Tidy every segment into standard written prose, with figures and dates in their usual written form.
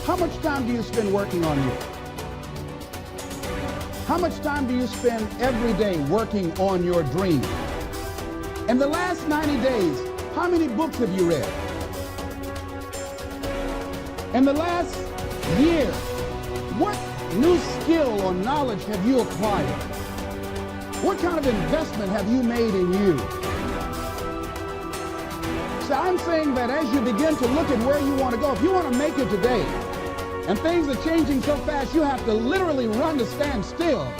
How much time do you spend working on you? How much time do you spend every day working on your dream? In the last 90 days, how many books have you read? In the last year, what new skill or knowledge have you acquired? What kind of investment have you made in you? So I'm saying that as you begin to look at where you want to go, if you want to make it today, and things are changing so fast, you have to literally run to stand still.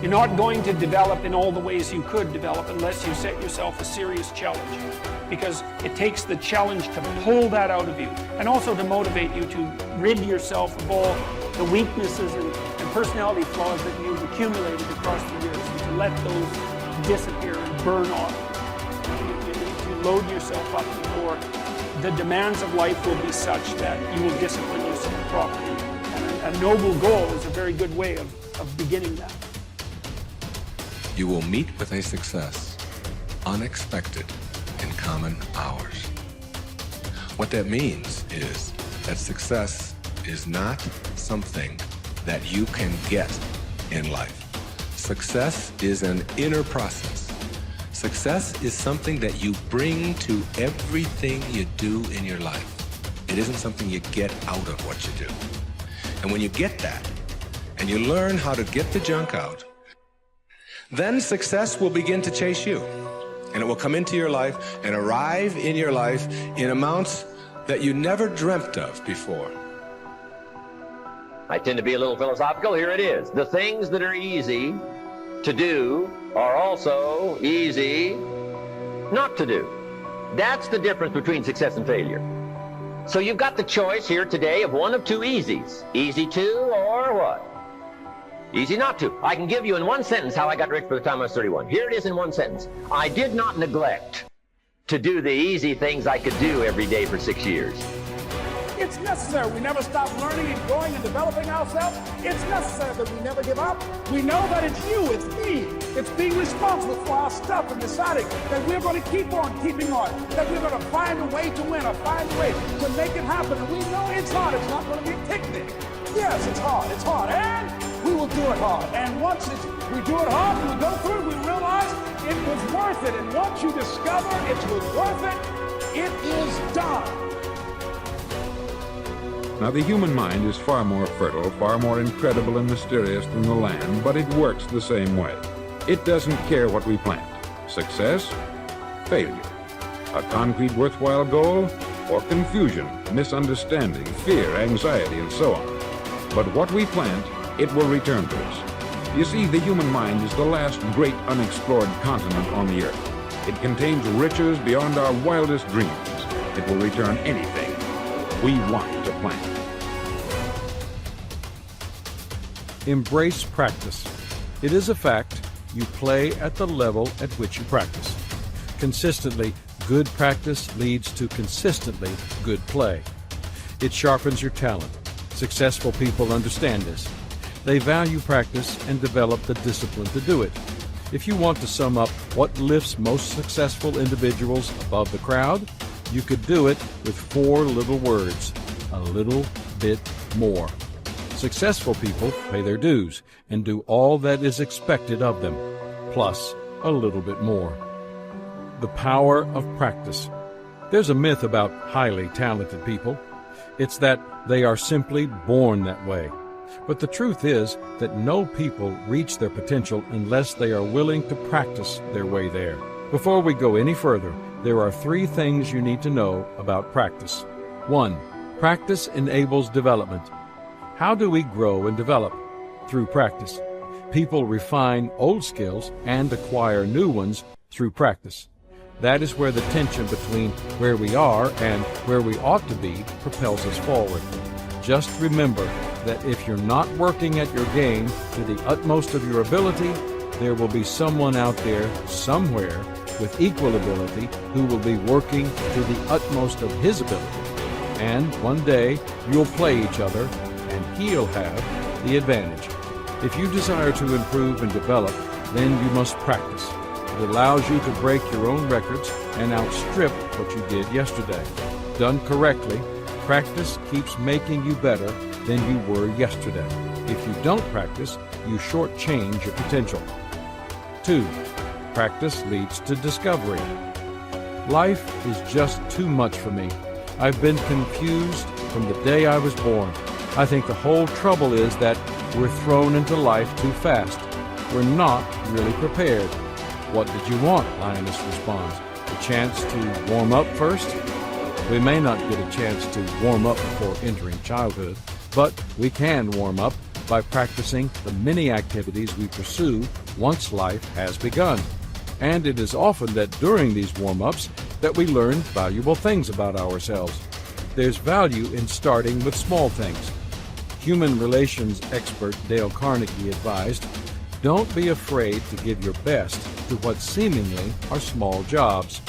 You're not going to develop in all the ways you could develop unless you set yourself a serious challenge, because it takes the challenge to pull that out of you and also to motivate you to rid yourself of all the weaknesses and personality flaws that you've accumulated across the years, and to let those disappear and burn off. You need to load yourself up before the demands of life will be such that you will discipline yourself properly. And a noble goal is a very good way of beginning that. You will meet with a success unexpected in common hours. What that means is that success is not something that you can get in life. Success is an inner process. Success is something that you bring to everything you do in your life. It isn't something you get out of what you do. And when you get that, and you learn how to get the junk out, then success will begin to chase you. And it will come into your life and arrive in your life in amounts that you never dreamt of before. I tend to be a little philosophical. Here it is. The things that are easy to do are also easy not to do. That's the difference between success and failure. So you've got the choice here today of one of two easies. Easy to or what? Easy not to. I can give you in one sentence how I got rich by the time I was 31. Here it is in one sentence. I did not neglect to do the easy things I could do every day for 6 years. It's necessary. We never stop learning and growing and developing ourselves. It's necessary that we never give up. We know that it's you, it's me. It's being responsible for our stuff and deciding that we're going to keep on keeping on, that we're going to find a way to win or find a way to make it happen. And we know it's hard. It's not going to be a picnic. Yes, it's hard. It's hard. And we will do it hard. And once we do it hard and we go through it, we realize it was worth it. And once you discover it was worth it, it is done. Now, the human mind is far more fertile, far more incredible and mysterious than the land, but it works the same way. It doesn't care what we plant. Success, failure, a concrete worthwhile goal, or confusion, misunderstanding, fear, anxiety, and so on. But what we plant, it will return to us. You see, the human mind is the last great unexplored continent on the earth. It contains riches beyond our wildest dreams. It will return anything we want to plant. Embrace practice. It is a fact you play at the level at which you practice. Consistently good practice leads to consistently good play. It sharpens your talent. Successful people understand this. They value practice and develop the discipline to do it. If you want to sum up what lifts most successful individuals above the crowd, you could do it with 4 little words: a little bit more. Successful people pay their dues and do all that is expected of them, plus a little bit more. The power of practice. There's a myth about highly talented people. It's that they are simply born that way. But the truth is that no people reach their potential unless they are willing to practice their way there. Before we go any further, there are 3 things you need to know about practice. 1. Practice enables development. How do we grow and develop? Through practice. People refine old skills and acquire new ones through practice. That is where the tension between where we are and where we ought to be propels us forward. Just remember that if you're not working at your game to the utmost of your ability, there will be someone out there somewhere with equal ability who will be working to the utmost of his ability. And one day you'll play each other and he'll have the advantage. If you desire to improve and develop, then you must practice. It allows you to break your own records and outstrip what you did yesterday. Done correctly, Practice keeps making you better than you were yesterday. If you don't practice, you shortchange your potential. 2. Practice leads to discovery. Life is just too much for me. I've been confused from the day I was born. I think the whole trouble is that we're thrown into life too fast. We're not really prepared. What did you want? Lioness responds. A chance to warm up first? We may not get a chance to warm up before entering childhood, but we can warm up by practicing the many activities we pursue once life has begun. And it is often that during these warm-ups that we learn valuable things about ourselves. There's value in starting with small things. Human relations expert Dale Carnegie advised, don't be afraid to give your best to what seemingly are small jobs.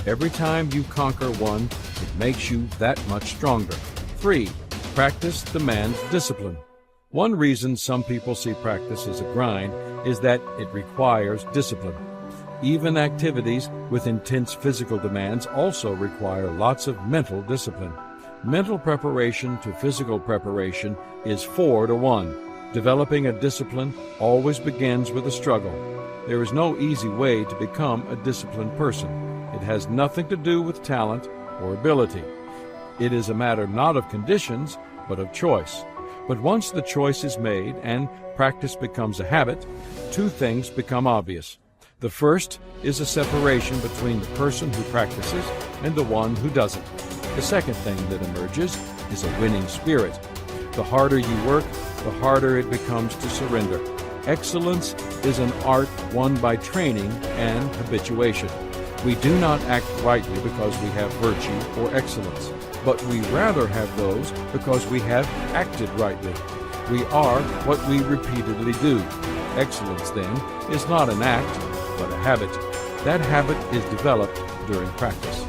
Every time you conquer one, it makes you that much stronger. 3. Practice demands discipline. One reason some people see practice as a grind is that it requires discipline. Even activities with intense physical demands also require lots of mental discipline. Mental preparation to physical preparation is 4 to 1. Developing a discipline always begins with a struggle. There is no easy way to become a disciplined person. It has nothing to do with talent or ability. It is a matter not of conditions, but of choice. But once the choice is made and practice becomes a habit, 2 things become obvious. The first is a separation between the person who practices and the one who doesn't. The second thing that emerges is a winning spirit. The harder you work, the harder it becomes to surrender. Excellence is an art won by training and habituation. We do not act rightly because we have virtue or excellence, but we rather have those because we have acted rightly. We are what we repeatedly do. Excellence, then, is not an act, but a habit. That habit is developed during practice.